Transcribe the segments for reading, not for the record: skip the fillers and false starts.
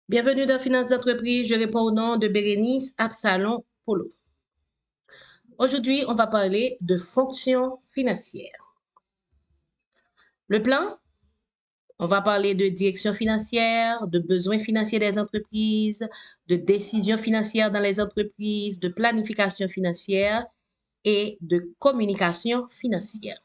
Bienvenue dans Finance d'entreprise. Je réponds au nom de Bérénice Absalon Polo. Aujourd'hui, on va parler de fonctions financières. Le plan, on va parler de direction financière, de besoins financiers des entreprises, de décisions financières dans les entreprises, de planification financière et de communication financière.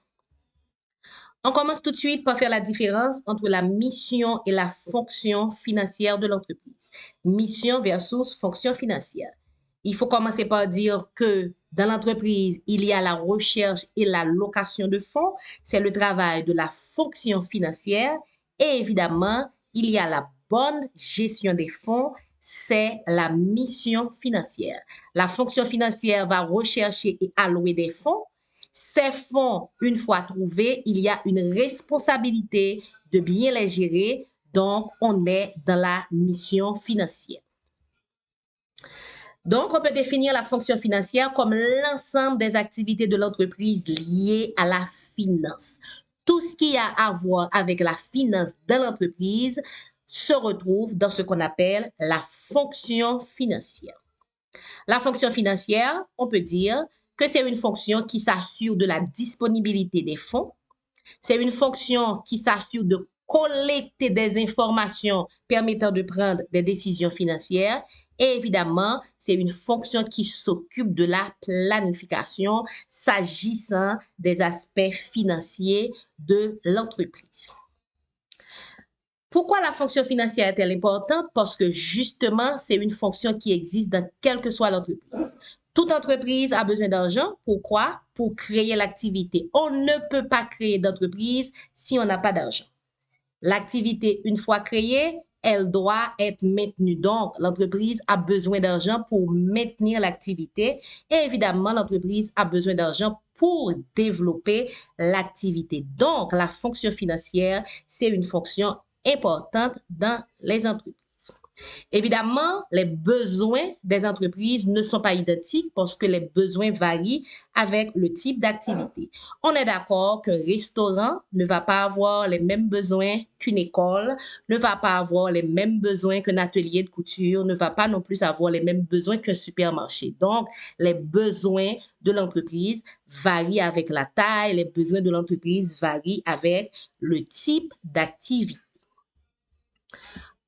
On commence tout de suite par faire la différence entre la mission et la fonction financière de l'entreprise. Mission versus fonction financière. Il faut commencer par dire que dans l'entreprise, il y a la recherche et la location de fonds. C'est le travail de la fonction financière. Et évidemment, il y a la bonne gestion des fonds. C'est la mission financière. La fonction financière va rechercher et allouer des fonds. Ces fonds, une fois trouvés, il y a une responsabilité de bien les gérer. Donc, on est dans la mission financière. Donc, on peut définir la fonction financière comme l'ensemble des activités de l'entreprise liées à la finance. Tout ce qui a à voir avec la finance dans l'entreprise se retrouve dans ce qu'on appelle la fonction financière. La fonction financière, on peut dire que c'est une fonction qui s'assure de la disponibilité des fonds. C'est une fonction qui s'assure de collecter des informations permettant de prendre des décisions financières. Et évidemment, c'est une fonction qui s'occupe de la planification s'agissant des aspects financiers de l'entreprise. Pourquoi la fonction financière est-elle importante? Parce que justement, c'est une fonction qui existe dans quelle que soit l'entreprise. Toute entreprise a besoin d'argent. Pourquoi? Pour créer l'activité. On ne peut pas créer d'entreprise si on n'a pas d'argent. L'activité, une fois créée, elle doit être maintenue. Donc, l'entreprise a besoin d'argent pour maintenir l'activité. Et évidemment, l'entreprise a besoin d'argent pour développer l'activité. Donc, la fonction financière, c'est une fonction importante dans les entreprises. Évidemment, les besoins des entreprises ne sont pas identiques parce que les besoins varient avec le type d'activité. On est d'accord qu'un restaurant ne va pas avoir les mêmes besoins qu'une école, ne va pas avoir les mêmes besoins qu'un atelier de couture, ne va pas non plus avoir les mêmes besoins qu'un supermarché. Donc, les besoins de l'entreprise varient avec la taille, les besoins de l'entreprise varient avec le type d'activité.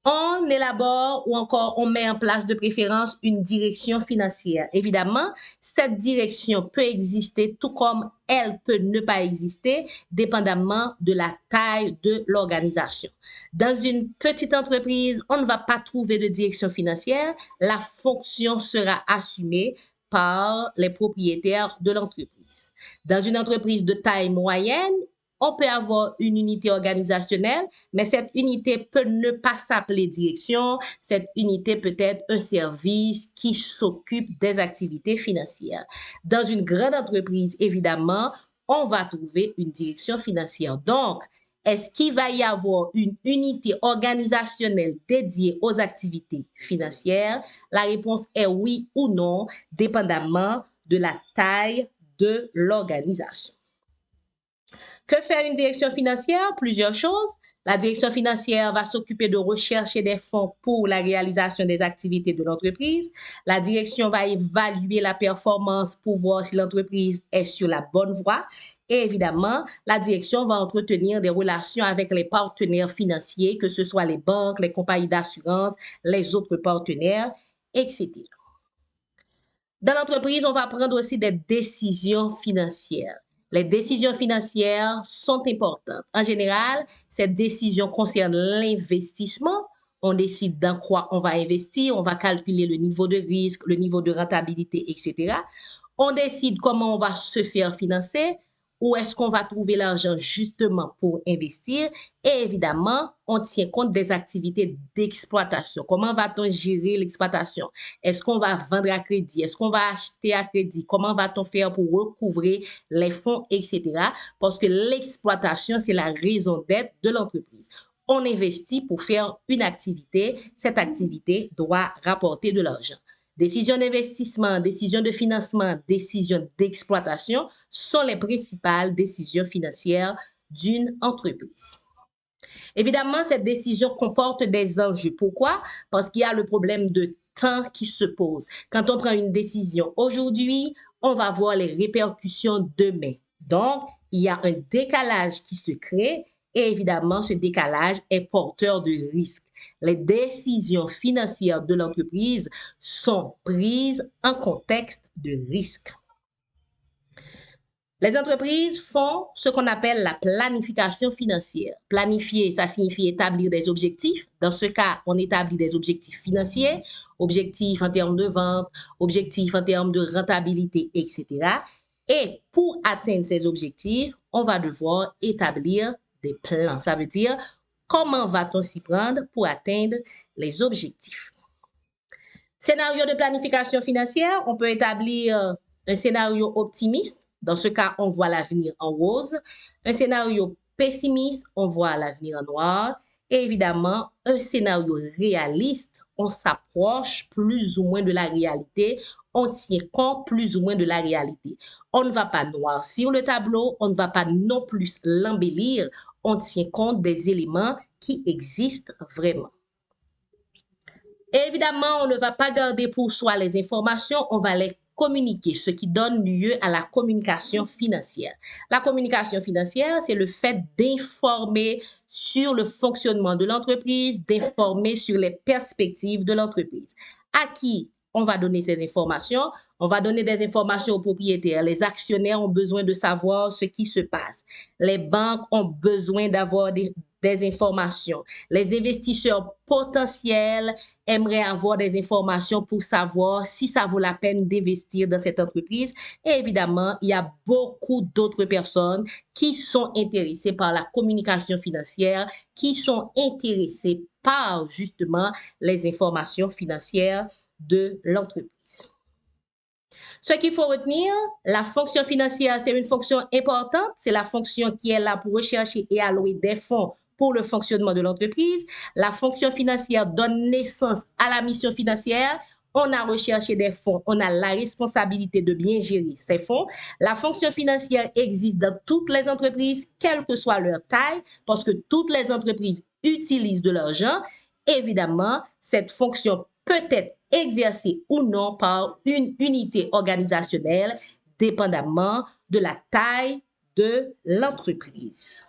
On élabore ou encore on met en place de préférence une direction financière. Évidemment, cette direction peut exister tout comme elle peut ne pas exister, dépendamment de la taille de l'organisation. Dans une petite entreprise, on ne va pas trouver de direction financière. La fonction sera assumée par les propriétaires de l'entreprise. Dans une entreprise de taille moyenne, on peut avoir une unité organisationnelle, mais cette unité peut ne pas s'appeler direction. Cette unité peut être un service qui s'occupe des activités financières. Dans une grande entreprise, évidemment, on va trouver une direction financière. Donc, est-ce qu'il va y avoir une unité organisationnelle dédiée aux activités financières? La réponse est oui ou non, dépendamment de la taille de l'organisation. Que fait une direction financière? Plusieurs choses. La direction financière va s'occuper de rechercher des fonds pour la réalisation des activités de l'entreprise. La direction va évaluer la performance pour voir si l'entreprise est sur la bonne voie. Et évidemment, la direction va entretenir des relations avec les partenaires financiers, que ce soit les banques, les compagnies d'assurance, les autres partenaires, etc. Dans l'entreprise, on va prendre aussi des décisions financières. Les décisions financières sont importantes. En général, ces décisions concernent l'investissement. On décide dans quoi on va investir, on va calculer le niveau de risque, le niveau de rentabilité, etc. On décide comment on va se faire financer, où est-ce qu'on va trouver l'argent justement pour investir. Et évidemment, on tient compte des activités d'exploitation. Comment va-t-on gérer l'exploitation? Est-ce qu'on va vendre à crédit? Est-ce qu'on va acheter à crédit? Comment va-t-on faire pour recouvrer les fonds, etc. Parce que l'exploitation, c'est la raison d'être de l'entreprise. On investit pour faire une activité. Cette activité doit rapporter de l'argent. Décision d'investissement, décision de financement, décision d'exploitation sont les principales décisions financières d'une entreprise. Évidemment, cette décision comporte des enjeux. Pourquoi? Parce qu'il y a le problème de temps qui se pose. Quand on prend une décision aujourd'hui, on va voir les répercussions demain. Donc, il y a un décalage qui se crée et évidemment, ce décalage est porteur de risques. Les décisions financières de l'entreprise sont prises en contexte de risque. Les entreprises font ce qu'on appelle la planification financière. Planifier, ça signifie établir des objectifs. Dans ce cas, on établit des objectifs financiers, objectifs en termes de vente, objectifs en termes de rentabilité, etc. Et pour atteindre ces objectifs, on va devoir établir des plans. Ça veut dire comment va-t-on s'y prendre pour atteindre les objectifs. Scénario de planification financière, on peut établir un scénario optimiste. Dans ce cas, on voit l'avenir en rose. Un scénario pessimiste, on voit l'avenir en noir. Et évidemment, un scénario réaliste, on s'approche plus ou moins de la réalité. On tient compte plus ou moins de la réalité. On ne va pas noircir le tableau, on ne va pas non plus l'embellir. On tient compte des éléments qui existent vraiment. Et évidemment, on ne va pas garder pour soi les informations, on va les communiquer, ce qui donne lieu à la communication financière. La communication financière, c'est le fait d'informer sur le fonctionnement de l'entreprise, d'informer sur les perspectives de l'entreprise. À qui on va donner ces informations? On va donner des informations aux propriétaires. Les actionnaires ont besoin de savoir ce qui se passe. Les banques ont besoin d'avoir des informations. Les investisseurs potentiels aimeraient avoir des informations pour savoir si ça vaut la peine d'investir dans cette entreprise. Et évidemment, il y a beaucoup d'autres personnes qui sont intéressées par la communication financière, qui sont intéressées par justement les informations financières de l'entreprise. Ce qu'il faut retenir, la fonction financière, c'est une fonction importante. C'est la fonction qui est là pour rechercher et allouer des fonds pour le fonctionnement de l'entreprise. La fonction financière donne naissance à la mission financière. On a recherché des fonds, on a la responsabilité de bien gérer ces fonds. La fonction financière existe dans toutes les entreprises, quelle que soit leur taille, parce que toutes les entreprises utilisent de l'argent. Évidemment, cette fonction peut être exercée ou non par une unité organisationnelle, dépendamment de la taille de l'entreprise.